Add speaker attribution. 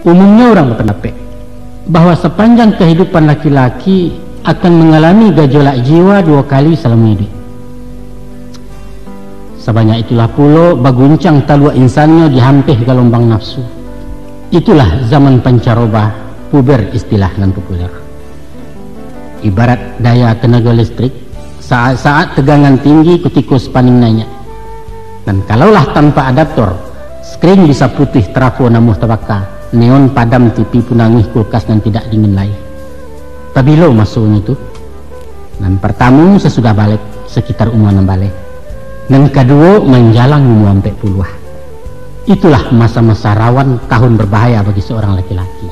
Speaker 1: Umumnya orang berpendapat bahwa sepanjang kehidupan laki-laki akan mengalami gejolak jiwa 2 kali selama hidup. Sebanyak itulah pula baguncang talua insannya dihampih gelombang nafsu. Itulah zaman pancaroba, puber istilah nan populer. Ibarat daya tenaga listrik, saat-saat tegangan tinggi kutikus paning nanya. Dan kalaulah tanpa adaptor, skrin bisa putih trafo namuh tabaka, neon padam TV punangih kulkas dan tidak dingin lagi. Tapi lo masuknya itu. Dan pertama sesudah balik sekitar umuan balik. Dan kedua menjalang umur sampai puluh. Itulah masa-masa rawan tahun berbahaya bagi seorang laki-laki.